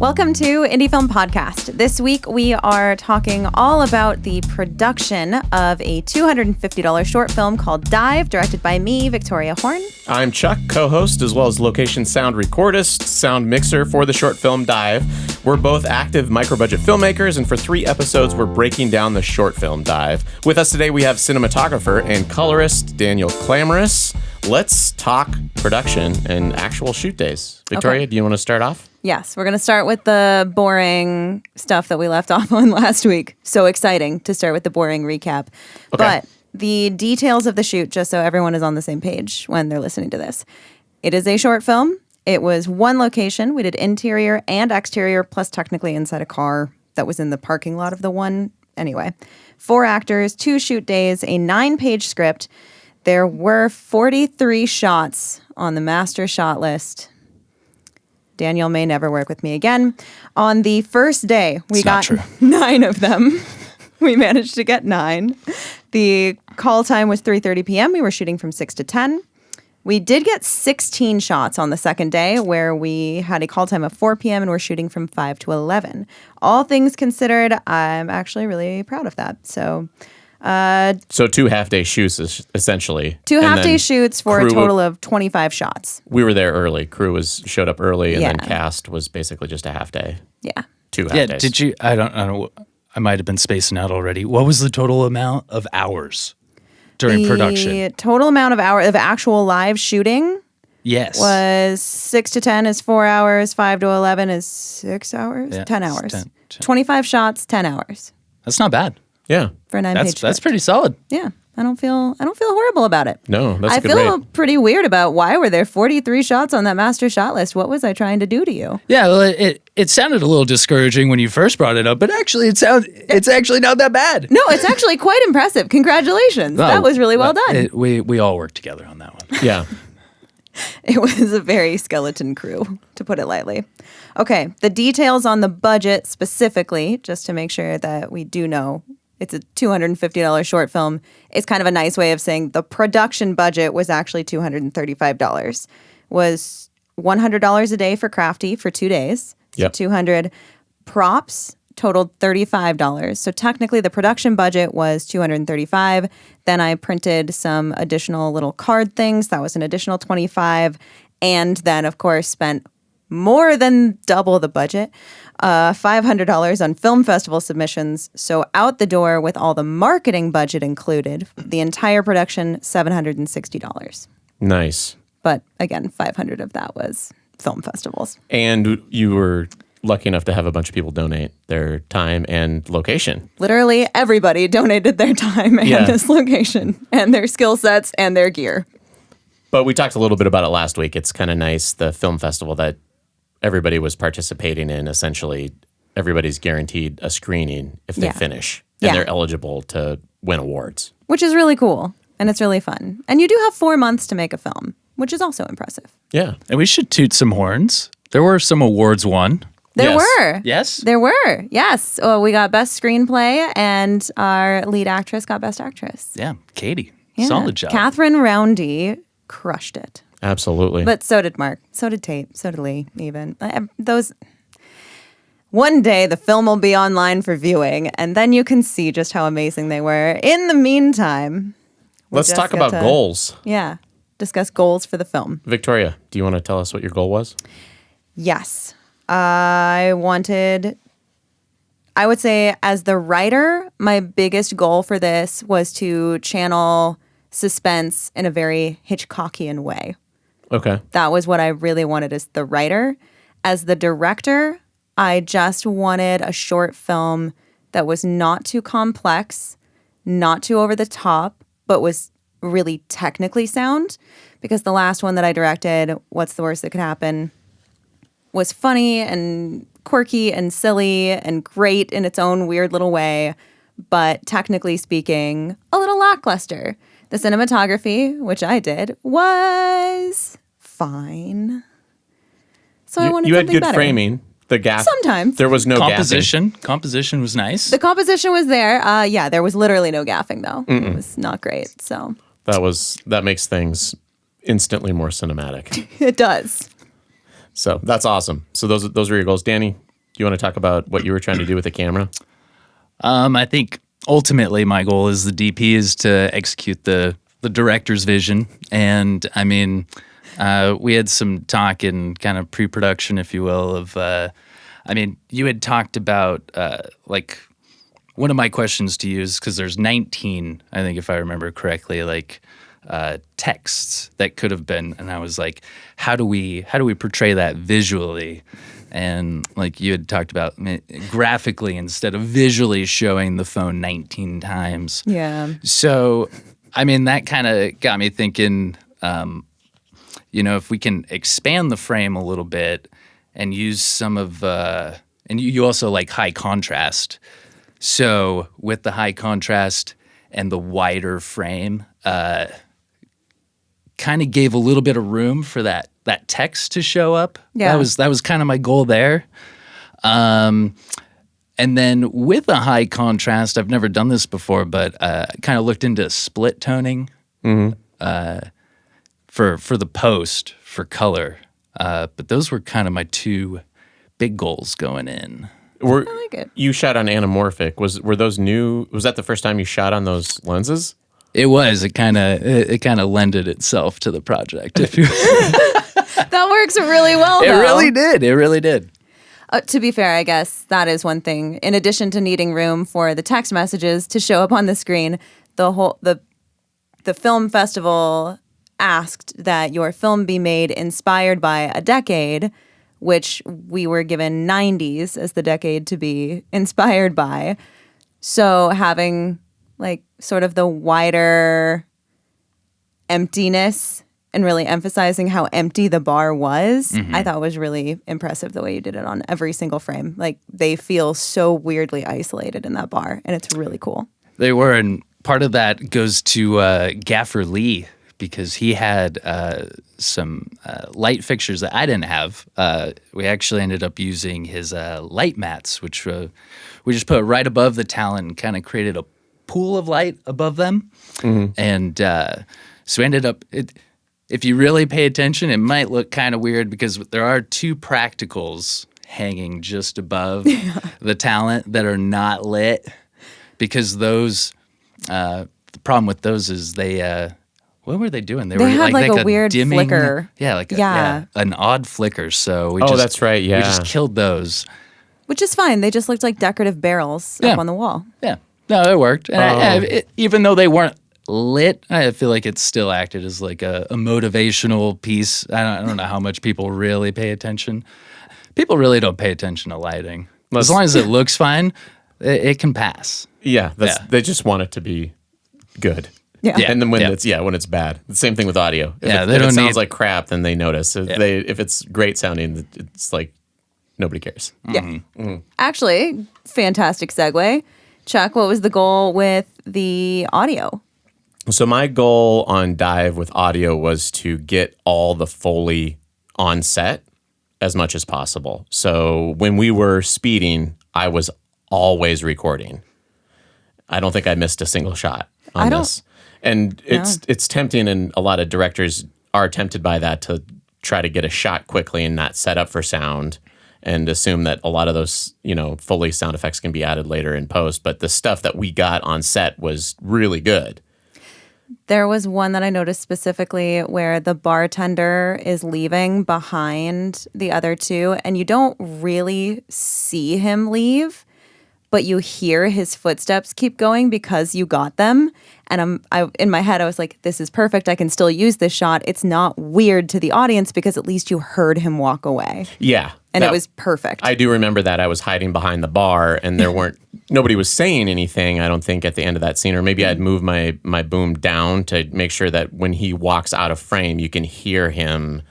Welcome to Indie Film Podcast. This week we are talking all about the production of a $250 short film called Dive, directed by me, Victoria Horn. I'm Chuck, co-host as well as location sound recordist, sound mixer for the short film Dive. We're both active micro-budget filmmakers, and for 3 episodes we're breaking down the short film Dive. With us today we have cinematographer and colorist Daniel Klamerus. Let's talk production and actual shoot days. Victoria, Do you want to start off? Yes, we're going to start with the boring stuff that we left off on last week. So exciting to start with the boring recap. Okay. But the details of the shoot, just so everyone is on the same page when they're listening to this. It is a short film. It was one location. We did interior and exterior, plus technically inside a car that was in the parking lot of the one. Anyway, 4 actors, 2 shoot days, a 9-page script. There were 43 shots on the master shot list. Daniel may never work with me again. On the first day, we got 9 of them. We managed to get 9. The call time was 3:30 p.m. We were shooting from 6 to 10. We did get 16 shots on the second day, where we had a call time of 4 p.m. and we're shooting from 5 to 11. All things considered, I'm actually really proud of that. So 2 half-day shoots, essentially. 2 half-day shoots for a total of 25 shots. We were there early. Crew showed up early, and then cast was basically just a half-day. Yeah. 2 half-days. Yeah, did you, I don't know, I might have been spacing out already. What was the total amount of hours during production? The total amount of hours of actual live shooting was 6 to 10 is 4 hours, 5 to 11 is 6 hours, 10 hours. 10. 25 shots, 10 hours. That's not bad. Yeah. For a 9-page script. That's pretty solid. Yeah. I don't feel horrible about it. No, that's a good I feel rate. pretty weird about why were there 43 shots on that master shot list. What was I trying to do to you? Yeah, well, it sounded a little discouraging when you first brought it up, but actually it's actually not that bad. No, it's actually quite impressive. Congratulations. That was really well done. We all worked together on that one. Yeah. It was a very skeleton crew, to put it lightly. Okay, the details on the budget specifically, just to make sure that we do know it's a $250 short film, is kind of a nice way of saying the production budget was actually $235. Was $100 a day for Crafty for 2 days. So Yep. 200 props totaled $35. So technically the production budget was $235. Then I printed some additional little card things. That was an additional $25. And then, of course, spent more than double the budget, $500 on film festival submissions. So out the door with all the marketing budget included, the entire production, $760. Nice. But again, 500 of that was film festivals. And you were lucky enough to have a bunch of people donate their time and location. Literally everybody donated their time and this location and their skill sets and their gear. But we talked a little bit about it last week. It's kind of nice, the film festival that everybody was participating in. Essentially, everybody's guaranteed a screening if they finish, and they're eligible to win awards. Which is really cool, and it's really fun. And you do have 4 months to make a film, which is also impressive. Yeah. And we should toot some horns. There were some awards won. There were. Yes? There were, yes. Oh, we got Best Screenplay, and our lead actress got Best Actress. Yeah, Katie. Yeah. Solid job. Catherine Roundy crushed it. Absolutely. But so did Mark. So did Tate. So did Lee, even. Those. One day, the film will be online for viewing, and then you can see just how amazing they were. In the meantime, let's talk about goals. Yeah. Discuss goals for the film. Victoria, do you want to tell us what your goal was? Yes. I would say, as the writer, my biggest goal for this was to channel suspense in a very Hitchcockian way. Okay. That was what I really wanted as the writer. As the director, I just wanted a short film that was not too complex, not too over the top, but was really technically sound. Because the last one that I directed, What's the Worst That Could Happen, was funny and quirky and silly and great in its own weird little way, but technically speaking, a little lackluster. The cinematography, which I did, was fine. So I wanted you had something good better. framing. The gaff. Sometimes. There was no composition. gaffing. Composition was nice. The composition was there. There was literally no gaffing though. It was not great. So That makes things instantly more cinematic. it does. So that's awesome. So those are your goals. Danny, you want to talk about what you were trying to do with the camera? I think ultimately my goal as the DP is to execute the director's vision. And I mean, we had some talk in kind of pre-production, if you will, of, I mean, you had talked about like one of my questions to you is because there's 19, I think if I remember correctly, like texts that could have been, and I was like, how do we portray that visually? And like you had talked about graphically instead of visually showing the phone 19 times. Yeah. So, I mean, that kind of got me thinking, you know, if we can expand the frame a little bit and use some of, and you also like high contrast. So with the high contrast and the wider frame, kind of gave a little bit of room for that text to show up. Yeah. That was kind of my goal there. And then with a high contrast, I've never done this before, but kind of looked into split toning for the post for color. But those were kind of my two big goals going in. I like it. You shot on anamorphic. Were those new? Was that the first time you shot on those lenses? It was. It kind of lended itself to the project. If you That works really well, It though. really did. It really did. To be fair, I guess that is one thing. In addition to needing room for the text messages to show up on the screen, the film festival asked that your film be made inspired by a decade, which we were given 90s as the decade to be inspired by. So having like sort of the wider emptiness and really emphasizing how empty the bar was, I thought was really impressive the way you did it on every single frame. Like they feel so weirdly isolated in that bar, and it's really cool. They were, and part of that goes to Gaffer Lee because he had some light fixtures that I didn't have. We actually ended up using his light mats, which we just put right above the talent and kind of created a pool of light above them. And so we ended up... If you really pay attention, it might look kind of weird because there are two practicals hanging just above the talent that are not lit because those, the problem with those is they, what were they doing? They had like a weird dimming, flicker. Yeah, like an odd flicker. So we that's right, yeah. We just killed those. Which is fine. They just looked like decorative barrels up on the wall. Yeah, no, it worked. And even though they weren't lit, I feel like it still acted as like a motivational piece. I don't know how much people really pay attention. People really don't pay attention to lighting. As long as it looks fine, it can pass. Yeah, they just want it to be good. Yeah. And then when it's bad. The same thing with audio. If it sounds like crap, then they notice. If it's great sounding, it's like nobody cares. Yeah. Actually, fantastic segue. Chuck, what was the goal with the audio? So my goal on Dive with audio was to get all the Foley on set as much as possible. So when we were speeding, I was always recording. I don't think I missed a single shot on this. And it's tempting, and a lot of directors are tempted by that to try to get a shot quickly and not set up for sound and assume that a lot of those, Foley sound effects can be added later in post. But the stuff that we got on set was really good. There was one that I noticed specifically where the bartender is leaving behind the other two, and you don't really see him leave, but you hear his footsteps keep going because you got them. And in my head, I was like, this is perfect. I can still use this shot. It's not weird to the audience because at least you heard him walk away. Yeah. And it was perfect. I do remember that. I was hiding behind the bar, and nobody was saying anything, I don't think, at the end of that scene. Or maybe I'd move my boom down to make sure that when he walks out of frame, you can hear him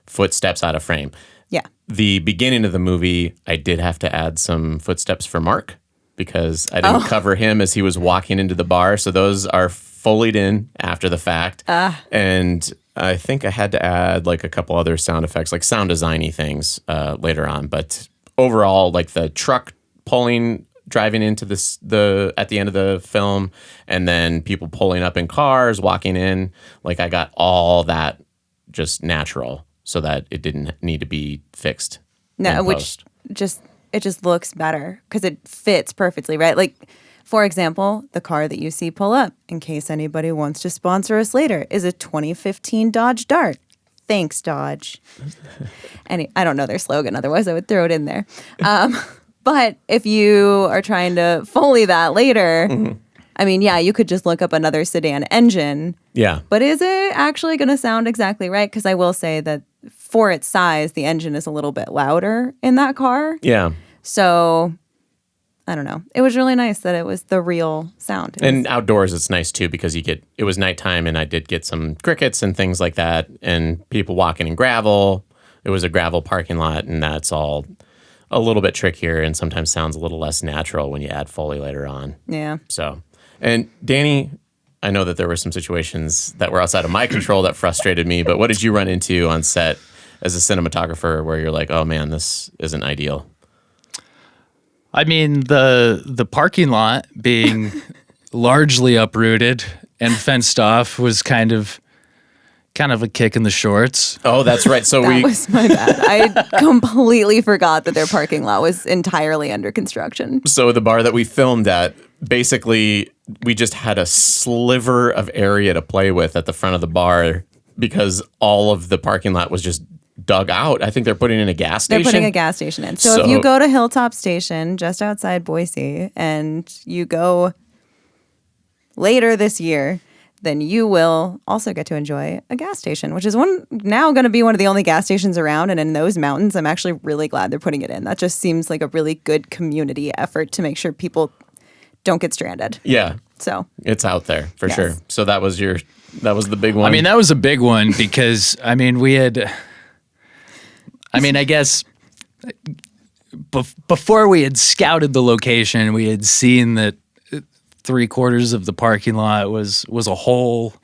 footsteps out of frame. Yeah. The beginning of the movie, I did have to add some footsteps for Mark because I didn't cover him as he was walking into the bar. So those are Foleyed in after the fact. And I think I had to add like a couple other sound effects, like sound designy things later on. But overall, like the truck driving into at the end of the film, and then people pulling up in cars, walking in, like I got all that just natural so that it didn't need to be fixed. No, which just it just looks better because it fits perfectly, right? Like, for example, the car that you see pull up, in case anybody wants to sponsor us later, is a 2015 Dodge Dart. Thanks, Dodge. I don't know their slogan, otherwise I would throw it in there. But if you are trying to Foley that later, I mean, yeah, you could just look up another sedan engine. Yeah. But is it actually going to sound exactly right? Because I will say that for its size, the engine is a little bit louder in that car. Yeah. So I don't know. It was really nice that it was the real sound. And outdoors, it's nice too because it was nighttime and I did get some crickets and things like that and people walking in gravel. It was a gravel parking lot and that's all a little bit trickier and sometimes sounds a little less natural when you add Foley later on. Yeah. So, and Danny, I know that there were some situations that were outside of my control that frustrated me, but what did you run into on set as a cinematographer where you're like, oh man, this isn't ideal? I mean, the parking lot being largely uprooted and fenced off was kind of a kick in the shorts. Oh, that's right. So That was my bad. I completely forgot that their parking lot was entirely under construction. So the bar that we filmed at, basically, we just had a sliver of area to play with at the front of the bar because all of the parking lot was just dug out. I think they're putting in a gas station. They're putting a gas station in. So if you go to Hilltop Station, just outside Boise, and you go later this year, then you will also get to enjoy a gas station, which is now going to be one of the only gas stations around. And in those mountains, I'm actually really glad they're putting it in. That just seems like a really good community effort to make sure people don't get stranded. Yeah. So it's out there for sure. So that was the big one. I mean, that was a big one because, I mean, I guess before we had scouted the location, we had seen that 3/4 of the parking lot was a hole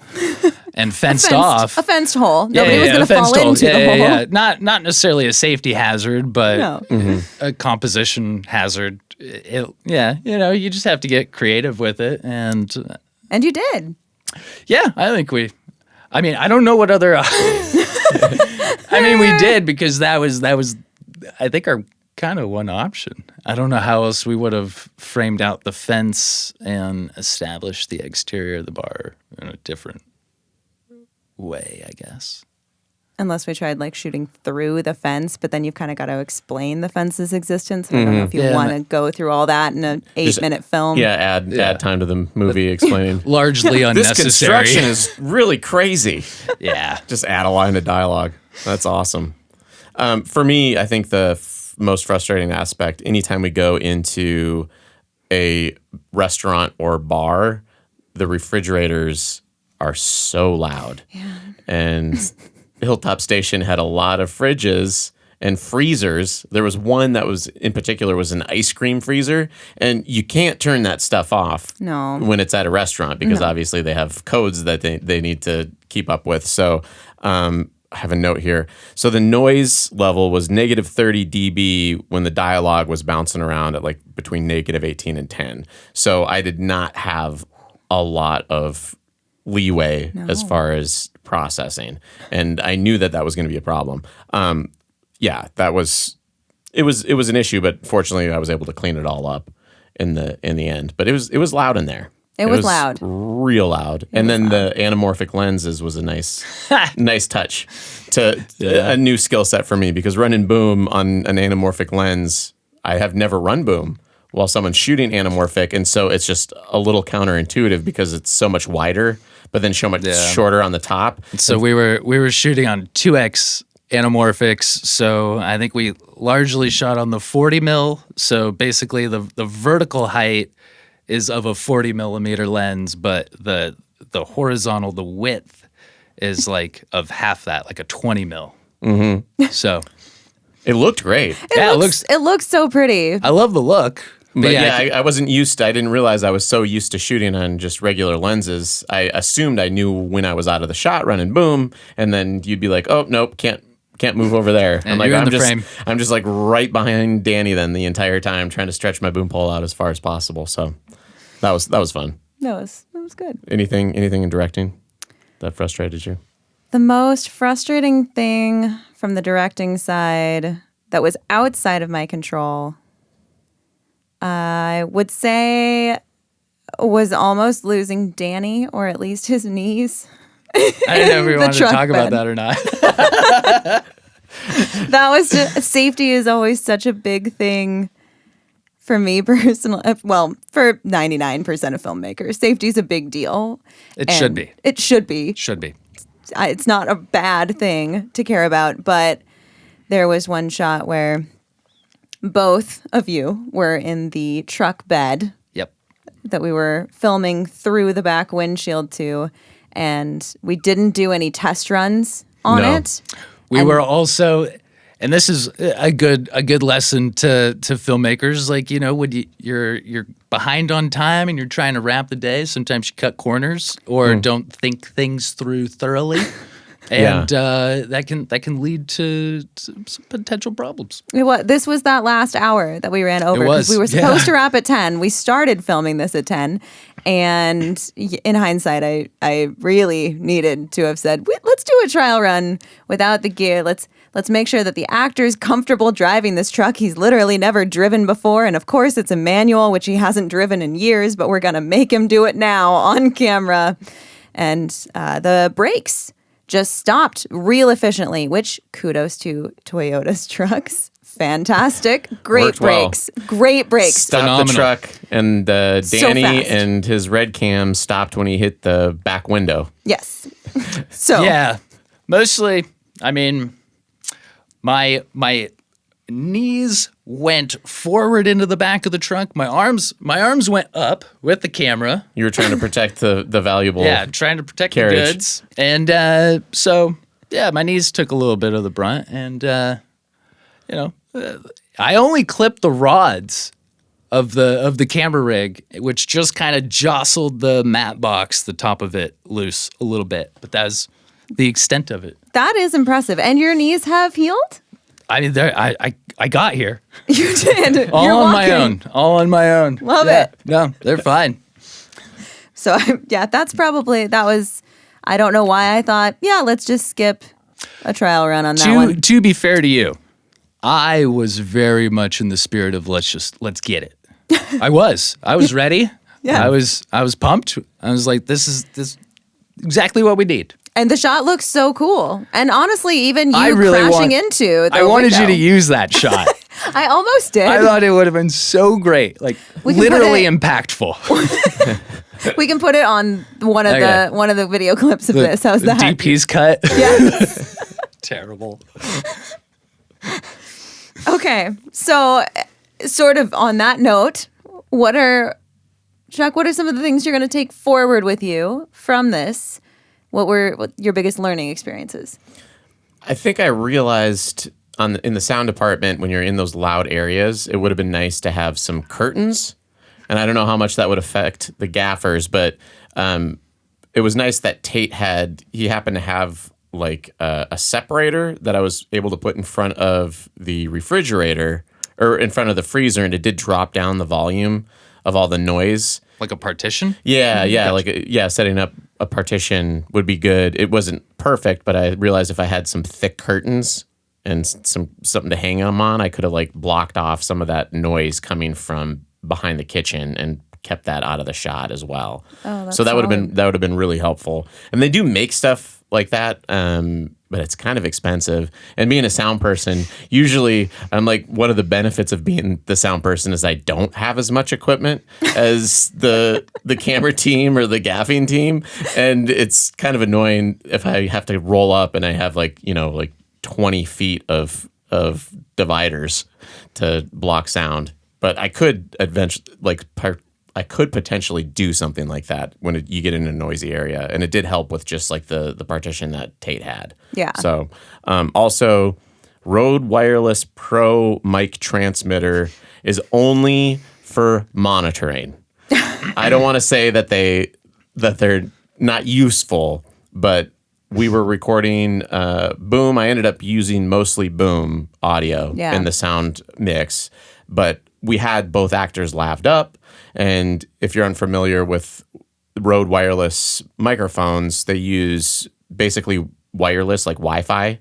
and fenced off. A fenced hole. Nobody was going to fall into the hole. Yeah. Not necessarily a safety hazard, but No. a composition hazard. You just have to get creative with it. And you did. Yeah, I don't know what other... we did because that was I think our kind of one option. I don't know how else we would have framed out the fence and established the exterior of the bar in a different way, I guess. Unless we tried like shooting through the fence, but then you've kind of got to explain the fence's existence. I don't know if you want to go through all that in an 8-minute film. Yeah, add time to the movie explaining. Largely unnecessary. This construction is really crazy. Yeah. Just add a line of dialogue. That's awesome. For me, I think the most frustrating aspect, anytime we go into a restaurant or bar, the refrigerators are so loud. Yeah. And Hilltop Station had a lot of fridges and freezers. There was one that was, in particular, was an ice cream freezer. And you can't turn that stuff off when it's at a restaurant because obviously they have codes that they need to keep up with. So I have a note here. So the noise level was negative 30 dB when the dialogue was bouncing around at like between negative 18 and 10. So I did not have a lot of leeway as far as processing. And I knew that was going to be a problem. It was an issue, but fortunately I was able to clean it all up in the end. But it was loud in there. It was loud. Real loud. And then the anamorphic lenses was a nice touch to a new skill set for me because running boom on an anamorphic lens, I have never run boom while someone's shooting anamorphic. And so it's just a little counterintuitive because it's so much wider, but then so much shorter on the top. So we were shooting on 2X anamorphics. So I think we largely shot on the 40 mil. So basically the vertical height is of a 40 millimeter lens, but the horizontal, the width is like of half that, like a 20 mil. Mm-hmm. So it looked great. It looks so pretty. I love the look. But I wasn't I didn't realize I was so used to shooting on just regular lenses. I assumed I knew when I was out of the shot running boom, and then you'd be like, oh, nope, can't move over there. I'm like, I'm just like right behind Danny then the entire time trying to stretch my boom pole out as far as possible. So that was fun. That was good. Anything in directing that frustrated you? The most frustrating thing from the directing side that was outside of my control I would say was almost losing Danny, or at least his knees. I didn't know if we The wanted to truck talk about bed. that or not. That was just, safety is always such a big thing for me personally. Well, for 99% of filmmakers, safety is a big deal. It should be. It should be. Should be. It's not a bad thing to care about, but there was one shot where both of you were in the truck bed Yep. that we were filming through the back windshield to, and we didn't do any test runs on No. it. We were also, and this is a good lesson to filmmakers. Like, you know, when you're behind on time and you're trying to wrap the day, sometimes you cut corners or don't think things through thoroughly, and that can lead to some potential problems. This was that last hour that we ran over, was, because we were supposed yeah. to wrap at 10. We started filming this at 10, and in hindsight, I really needed to have said, let's do a trial run without the gear. Let's make sure that the actor's comfortable driving this truck he's literally never driven before, and of course it's a manual, which he hasn't driven in years, but we're gonna make him do it now on camera. And the brakes just stopped real efficiently, which kudos to Toyota's trucks. Fantastic. Great Worked well. brakes. Great brakes. Stopped Phenomenal. the truck, and Danny fast. and his red cam stopped when he hit the back window. Yes. So Yeah, mostly. I mean, my knees went forward into the back of the truck. My arms went up with the camera. You were trying to protect the valuable. Yeah, trying to protect carriage. the goods. And so, yeah, my knees took a little bit of the brunt. And, I only clipped the rods of the camera rig, which just kind of jostled the matte box, the top of it, loose a little bit. But that was the extent of it. that is impressive. And your knees have healed? I mean, I got here You did. all You're on walking. my own. All on my own. Love Yeah. it. No, they're fine. So yeah, that was, I don't know why I thought, yeah, let's just skip a trial run on that one. To be fair to you, I was very much in the spirit of let's get it. I was ready. Yeah. I was pumped. I was like, this is exactly what we need. And the shot looks so cool. And honestly, even I you really crashing into the I wanted you window. to use that shot. I almost did. I thought it would have been so great, like We can put literally it- impactful. We can put it on one of Okay. the video clips of this. How's that? DP's cut. Yes. Terrible. Okay. So, sort of on that note, Chuck, what are some of the things you're going to take forward with you from this? What were your biggest learning experiences? I think I realized in the sound department, when you're in those loud areas, it would have been nice to have some curtains. And I don't know how much that would affect the gaffers, but it was nice that Tate happened to have like a separator that I was able to put in front of the refrigerator or in front of the freezer, and it did drop down the volume of all the noise. Like a partition? Yeah, setting up a partition would be good. It wasn't perfect, but I realized if I had some thick curtains and something to hang them on, I could have like blocked off some of that noise coming from behind the kitchen and kept that out of the shot as well. Oh, that's so that would solid. have been really helpful. And they do make stuff like that, but it's kind of expensive. And being a sound person, usually I'm like, one of the benefits of being the sound person is I don't have as much equipment as the camera team or the gaffing team, and it's kind of annoying if I have to roll up and I have like 20 feet of dividers to block sound. But I could eventually I could potentially do something like that when you get in a noisy area, and it did help with just like the partition that Tate had. Yeah. So also, Rode Wireless Pro mic transmitter is only for monitoring. I don't want to say that they're not useful, but we were recording Boom. I ended up using mostly Boom audio in the sound mix, but we had both actors laved up. And if you're unfamiliar with Rode wireless microphones, they use basically wireless, like Wi-Fi,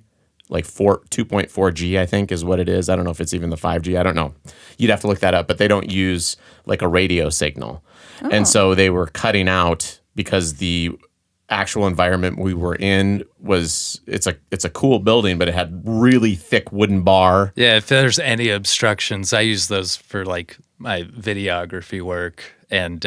like 2.4G, I think is what it is. I don't know if it's even the 5G. I don't know. You'd have to look that up, but they don't use like a radio signal. And so they were cutting out because the actual environment we were in it's a cool building, but it had really thick wooden bar. Yeah, if there's any obstructions, I use those for like my videography work. And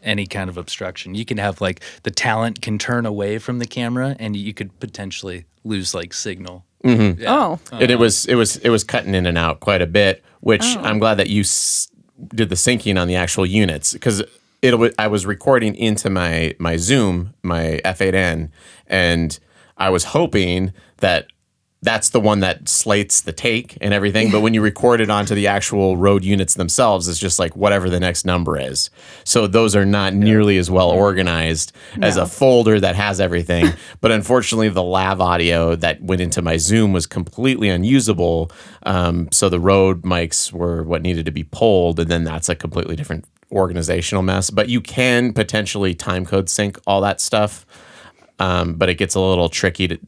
any kind of obstruction. You can have like the talent can turn away from the camera, and you could potentially lose like signal. Mm-hmm. Yeah. And it was cutting in and out quite a bit, which I'm glad that you did the syncing on the actual units, because I was recording into my Zoom, my F8N, and I was hoping that that's the one that slates the take and everything. But when you record it onto the actual Rode units themselves, it's just like whatever the next number is. So those are not nearly as well organized as a folder that has everything. But unfortunately, the lav audio that went into my Zoom was completely unusable. So the Rode mics were what needed to be pulled. And then that's a completely different organizational mess. But you can potentially timecode sync all that stuff. But it gets a little tricky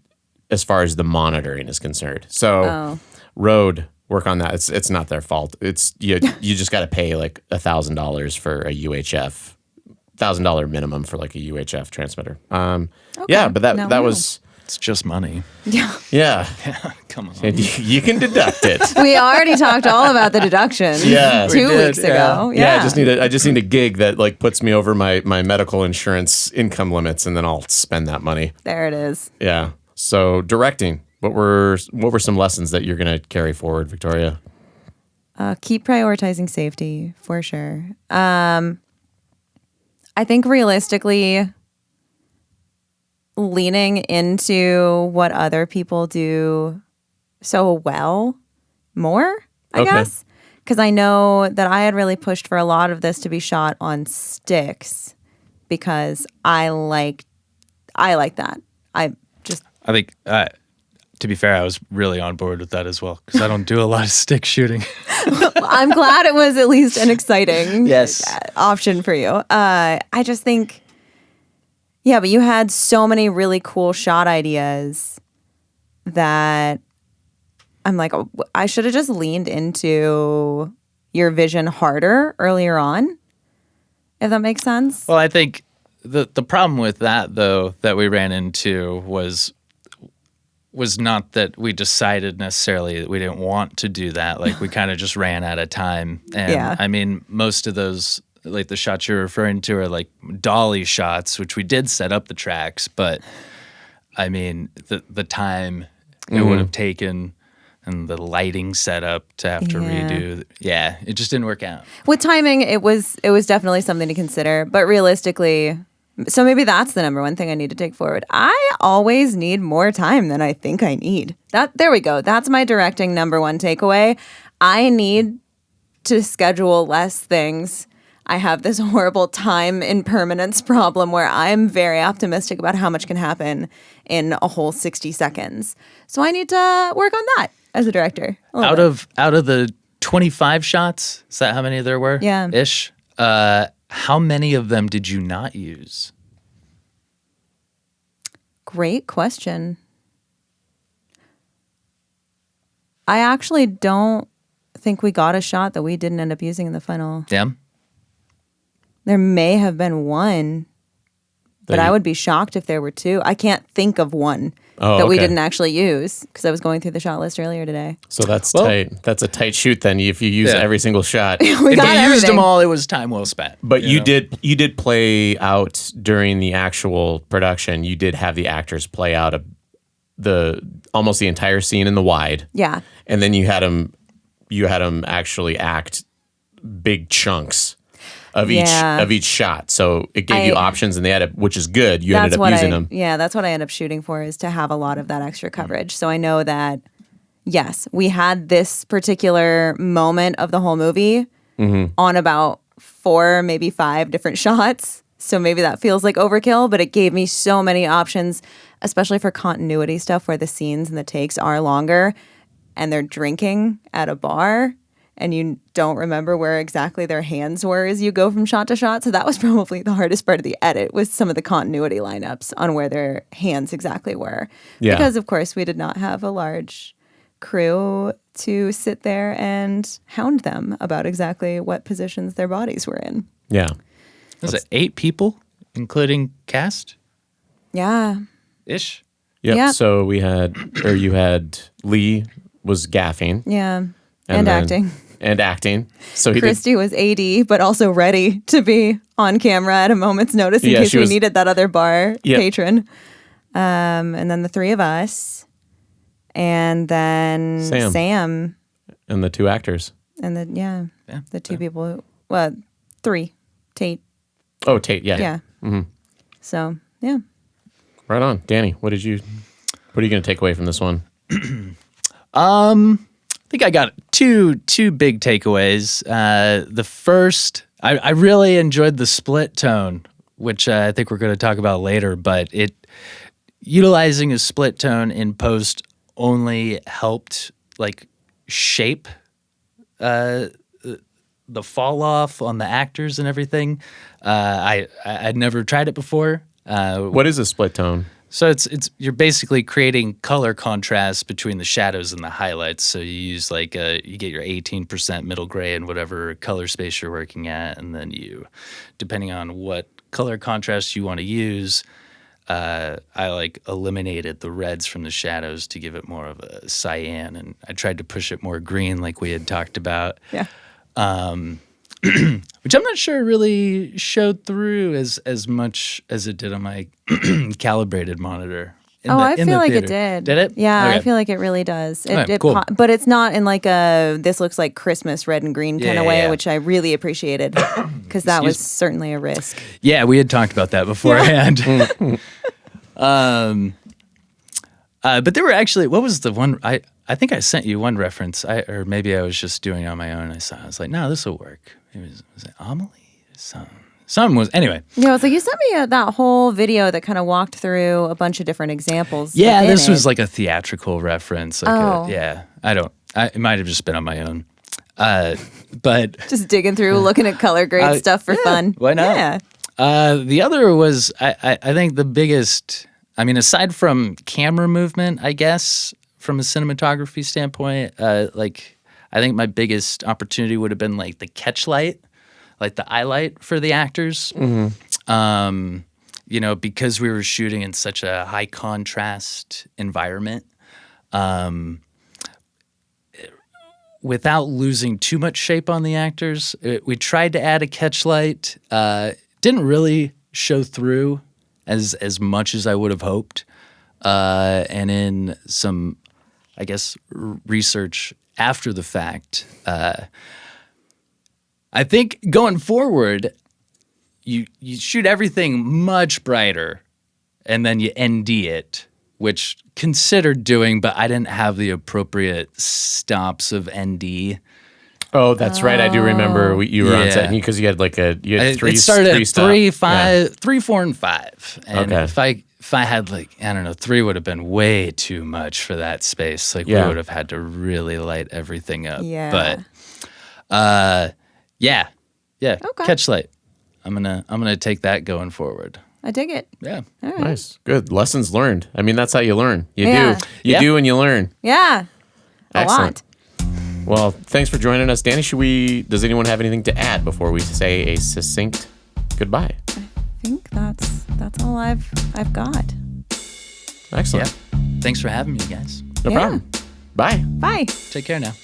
as far as the monitoring is concerned. So Rode, work on that. It's not their fault. It's you just got to pay like $1,000 for a UHF, $1,000 minimum for like a UHF transmitter. Yeah, but that was it's just money. Yeah. Yeah. Come on. And you can deduct it. We already talked all about the deductions Yeah. 2 weeks ago. Yeah, I just need a gig that like puts me over my medical insurance income limits, and then I'll spend that money. There it is. Yeah. So directing, what were some lessons that you're going to carry forward, Victoria? Keep prioritizing safety for sure. I think realistically, leaning into what other people do so well more, I guess. Because I know that I had really pushed for a lot of this to be shot on sticks because I like that. I think, to be fair, I was really on board with that as well, because I don't do a lot of stick shooting. I'm glad it was at least an exciting option for you. I just think, but you had so many really cool shot ideas that I'm like, I should have just leaned into your vision harder earlier on, if that makes sense. Well, I think the problem with that, though, that we ran into was not that we decided necessarily that we didn't want to do that. Like, we kind of just ran out of time. And I mean, most of those, like the shots you're referring to, are like dolly shots, which we did set up the tracks, but I mean, the time it would have taken and the lighting setup to have to redo. Yeah, it just didn't work out. With timing, it was definitely something to consider, but realistically, so maybe that's the number one thing I need to take forward. I always need more time than I think I need. There we go. That's my directing number one takeaway. I need to schedule less things. I have this horrible time impermanence problem where I'm very optimistic about how much can happen in a whole 60 seconds. So I need to work on that as a director. Out of the 25 shots, is that how many there were? Yeah. Ish. How many of them did you not use? Great question. I actually don't think we got a shot that we didn't end up using in the final. Yeah. There may have been one, but I would be shocked if there were two. I can't think of one that we didn't actually use because I was going through the shot list earlier today. So that's tight. That's a tight shoot then if you use every single shot. We if you got used them all, it was time well spent. But you did play out during the actual production. You did have the actors play out almost the entire scene in the wide. Yeah. And then you had them actually act big chunks of each shot. So it gave you options, and which is good. You ended up using them. Yeah, that's what I end up shooting for, is to have a lot of that extra coverage. So I know that, yes, we had this particular moment of the whole movie on about 4, maybe 5 different shots. So maybe that feels like overkill, but it gave me so many options, especially for continuity stuff where the scenes and the takes are longer and they're drinking at a bar. and you don't remember where exactly their hands were as you go from shot to shot. So that was probably the hardest part of the edit, was some of the continuity lineups on where their hands exactly were. Yeah. Because, of course, we did not have a large crew to sit there and hound them about exactly what positions their bodies were in. Yeah. Was it 8 people, including cast? Yeah. Ish. Yep. Yep. So you had Lee was gaffing. Yeah. And then- acting. And acting. So he Christy was AD, but also ready to be on camera at a moment's notice in Yeah, case she we was- needed that other bar Yep. patron. And then the 3 of us. And then Sam. Sam. and the 2 actors. And then, Yeah. the 2 people. Well, 3. Tate. Oh, Tate. Yeah. Yeah. Mm-hmm. So, yeah. Right on. Danny, what are you going to take away from this one? I think I got two big takeaways. The first, I really enjoyed the split tone, which I think we're going to talk about later. But utilizing a split tone in post only helped like shape the fall off on the actors and everything. I'd never tried it before. What is a split tone? So it's you're basically creating color contrast between the shadows and the highlights. So you use you get your 18% middle gray and whatever color space you're working at, and then depending on what color contrast you want to use, I eliminated the reds from the shadows to give it more of a cyan, and I tried to push it more green like we had talked about. Yeah. Which I'm not sure really showed through as much as it did on my calibrated monitor. I in feel the like it theater. did. Did it? Yeah, Okay. I feel like it really does. Cool. But it's not in like a this looks like Christmas red and green kind of way, Yeah. which I really appreciated because that was Excuse me. certainly a risk. Yeah, we had talked about that beforehand. But there were actually, what was the one? I think I sent you one reference, or maybe I was just doing it on my own. I was like, no, this will work. Was it Amelie? Something was, anyway. Yeah, it's like you sent me that whole video that kind of walked through a bunch of different examples. Yeah, within this it. was like a theatrical reference. Oh. It might have just been on my own. But just digging through, looking at color grade stuff for fun. Why not? Yeah. The other was, I think the biggest, aside from camera movement, I guess, from a cinematography standpoint, I think my biggest opportunity would have been like the catch light, like the eye light for the actors. Mm-hmm. Because we were shooting in such a high contrast environment, without losing too much shape on the actors, we tried to add a catch light. Didn't really show through as much as I would have hoped. And in some, I guess, research after the fact, I think going forward, you shoot everything much brighter, and then you ND it, which considered doing, but I didn't have the appropriate stops of ND. Oh, that's right. I do remember you were on set because you had three. It started at stop. 3, 5, 3, 4, and 5. And Okay. if I had 3 would have been way too much for that space. We would have had to really light everything up. Yeah. But yeah. Okay. Catch light. I'm gonna take that going forward. I dig it. Yeah. All right. Nice. Good. Lessons learned. That's how you learn. You Yeah. do. You do and you learn. Yeah. A Excellent. lot. Well, thanks for joining us. Danny, does anyone have anything to add before we say a succinct goodbye? I think that's all I've got. Excellent. Yeah. Thanks for having me, guys. No Yeah. problem. Bye. Bye. Take care now.